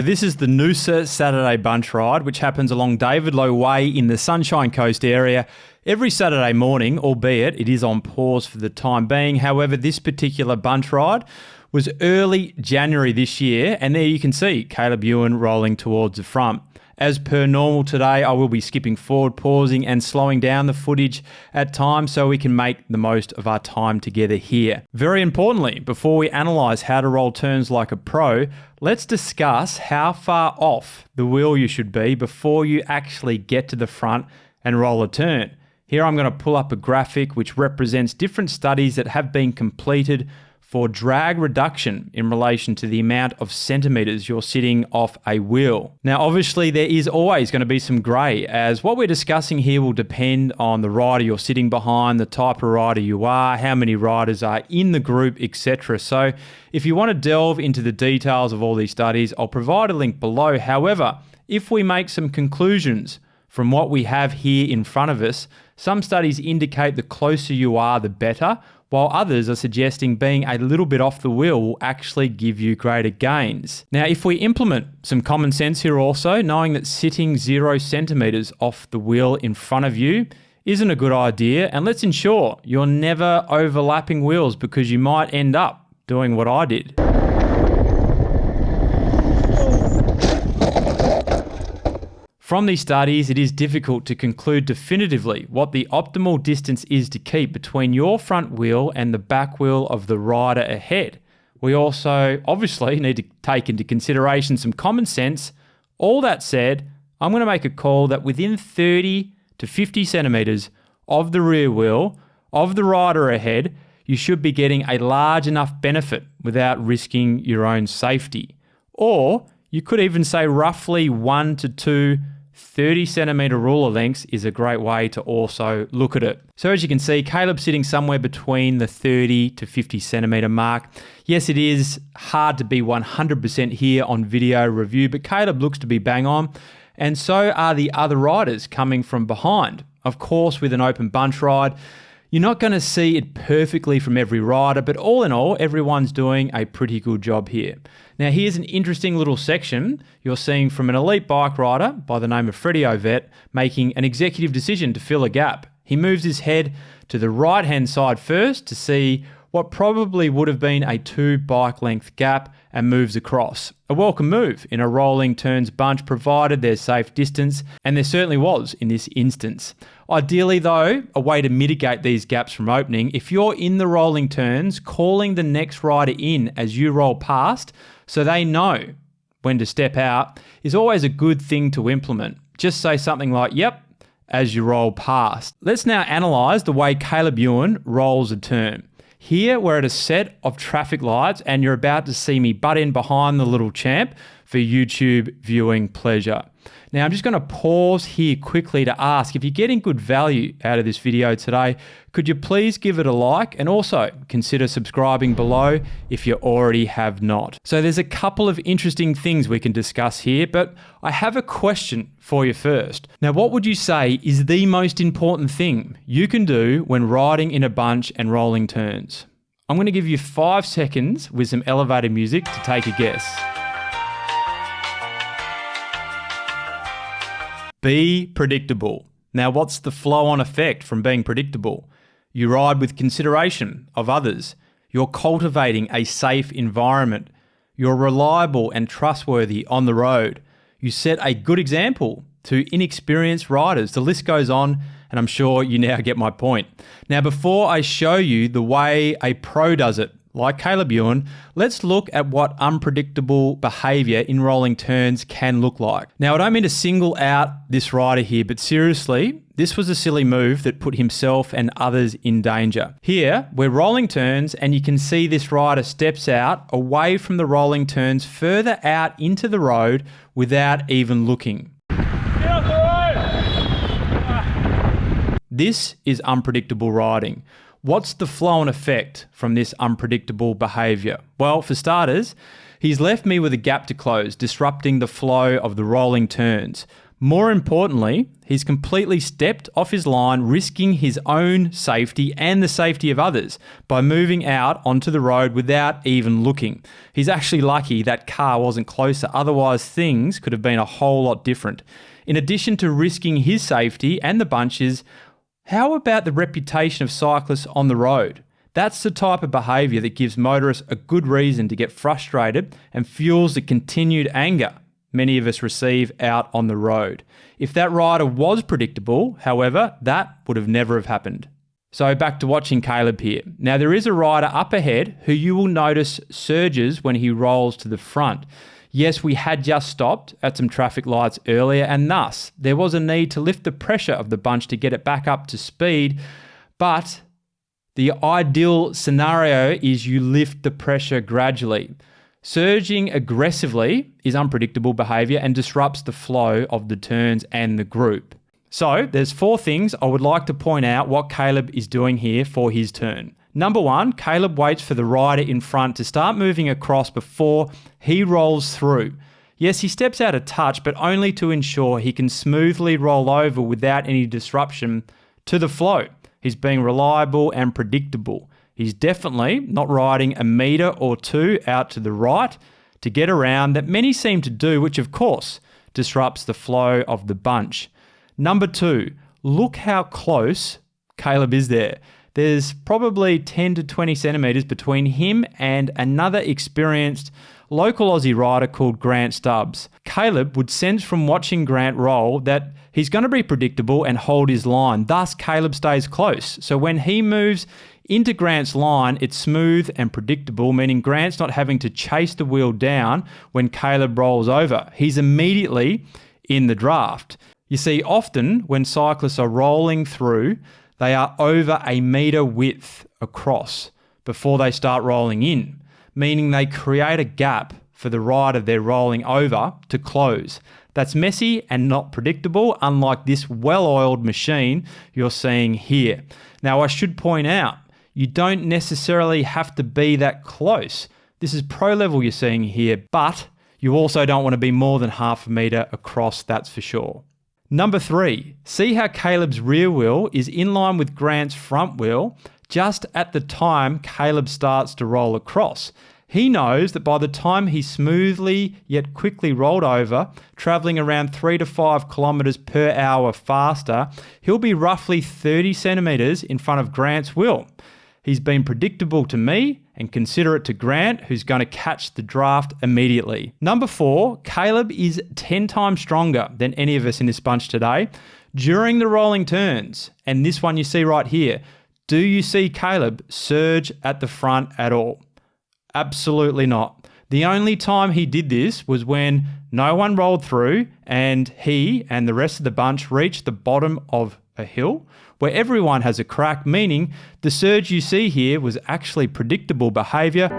this is the Noosa Saturday Bunch Ride, which happens along David Low Way in the Sunshine Coast area every Saturday morning, albeit it is on pause for the time being. However, this particular bunch ride was early January this year, and there you can see Caleb Ewan rolling towards the front. As per normal today, I will be skipping forward, pausing and slowing down the footage at times so we can make the most of our time together here. Very importantly, before we analyse how to roll turns like a pro, let's discuss how far off the wheel you should be before you actually get to the front and roll a turn. Here I'm going to pull up a graphic which represents different studies that have been completed for drag reduction in relation to the amount of centimetres you're sitting off a wheel. Now, obviously, there is always going to be some grey, as what we're discussing here will depend on the rider you're sitting behind, the type of rider you are, how many riders are in the group, etc. So if you want to delve into the details of all these studies, I'll provide a link below. However, if we make some conclusions from what we have here in front of us, some studies indicate the closer you are, the better, while others are suggesting being a little bit off the wheel will actually give you greater gains. Now, if we implement some common sense here also, knowing that sitting 0 centimetres off the wheel in front of you isn't a good idea, and let's ensure you're never overlapping wheels because you might end up doing what I did. From these studies, it is difficult to conclude definitively what the optimal distance is to keep between your front wheel and the back wheel of the rider ahead. We also obviously need to take into consideration some common sense. All that said, I'm going to make a call that within 30 to 50 centimetres of the rear wheel of the rider ahead, you should be getting a large enough benefit without risking your own safety. Or you could even say roughly 1 to 2 30 centimetre ruler lengths is a great way to also look at it. So as you can see, Caleb's sitting somewhere between the 30 to 50 centimetre mark. Yes, it is hard to be 100% here on video review, but Caleb looks to be bang on, and so are the other riders coming from behind. Of course, with an open bunch ride, you're not going to see it perfectly from every rider, but all in all, everyone's doing a pretty good job here. Now, here's an interesting little section you're seeing from an elite bike rider by the name of Freddie Ovett making an executive decision to fill a gap. He moves his head to the right-hand side first to see what probably would have been a 2 bike length gap and moves across. A welcome move in a rolling turns bunch provided there's safe distance, and there certainly was in this instance. Ideally though, a way to mitigate these gaps from opening, if you're in the rolling turns, calling the next rider in as you roll past so they know when to step out is always a good thing to implement. Just say something like, "Yep," as you roll past. Let's now analyse the way Caleb Ewan rolls a turn. Here we're at a set of traffic lights and you're about to see me butt in behind the little champ for YouTube viewing pleasure. Now I'm just going to pause here quickly to ask, if you're getting good value out of this video today, could you please give it a like and also consider subscribing below if you already have not. So there's a couple of interesting things we can discuss here, but I have a question for you first. Now, what would you say is the most important thing you can do when riding in a bunch and rolling turns? I'm going to give you 5 seconds with some elevator music to take a guess. Be predictable. Now, what's the flow-on effect from being predictable? You ride with consideration of others. You're cultivating a safe environment. You're reliable and trustworthy on the road. You set a good example to inexperienced riders. The list goes on, and I'm sure you now get my point. Now, before I show you the way a pro does it, like Caleb Ewan, let's look at what unpredictable behaviour in rolling turns can look like. Now, I don't mean to single out this rider here, but seriously, this was a silly move that put himself and others in danger. Here, we're rolling turns and you can see this rider steps out away from the rolling turns further out into the road without even looking. Get off the road! This is unpredictable riding. What's the flow and effect from this unpredictable behaviour? Well, for starters, he's left me with a gap to close, disrupting the flow of the rolling turns. More importantly, he's completely stepped off his line, risking his own safety and the safety of others by moving out onto the road without even looking. He's actually lucky that car wasn't closer, otherwise things could have been a whole lot different. In addition to risking his safety and the bunch's, how about the reputation of cyclists on the road? That's the type of behaviour that gives motorists a good reason to get frustrated and fuels the continued anger many of us receive out on the road. If that rider was predictable, however, that would have never have happened. So back to watching Caleb here. Now there is a rider up ahead who you will notice surges when he rolls to the front. Yes, we had just stopped at some traffic lights earlier and thus there was a need to lift the pressure of the bunch to get it back up to speed, but the ideal scenario is you lift the pressure gradually. Surging aggressively is unpredictable behaviour and disrupts the flow of the turns and the group. So there's 4 things I would like to point out what Caleb is doing here for his turn. Number 1, Caleb waits for the rider in front to start moving across before he rolls through. Yes, he steps out a touch, but only to ensure he can smoothly roll over without any disruption to the flow. He's being reliable and predictable. He's definitely not riding a metre or 2 out to the right to get around that many seem to do, which of course disrupts the flow of the bunch. Number 2, look how close Caleb is there. There's probably 10 to 20 centimetres between him and another experienced local Aussie rider called Grant Stubbs. Caleb would sense from watching Grant roll that he's going to be predictable and hold his line. Thus, Caleb stays close. So when he moves into Grant's line, it's smooth and predictable, meaning Grant's not having to chase the wheel down when Caleb rolls over. He's immediately in the draft. You see, often when cyclists are rolling through, they are over a metre width across before they start rolling in, meaning they create a gap for the rider they're rolling over to close. That's messy and not predictable, unlike this well-oiled machine you're seeing here. Now, I should point out, you don't necessarily have to be that close. This is pro level you're seeing here, but you also don't want to be more than half a metre across, that's for sure. Number 3, see how Caleb's rear wheel is in line with Grant's front wheel just at the time Caleb starts to roll across. He knows that by the time he's smoothly yet quickly rolled over, travelling around 3 to 5 kilometres per hour faster, he'll be roughly 30 centimetres in front of Grant's wheel. He's been predictable to me and considerate to Grant, who's going to catch the draft immediately. Number 4, Caleb is 10 times stronger than any of us in this bunch today during the rolling turns. And this one you see right here. Do you see Caleb surge at the front at all? Absolutely not. The only time he did this was when no one rolled through and he and the rest of the bunch reached the bottom of a hill where everyone has a crack, meaning the surge you see here was actually predictable behaviour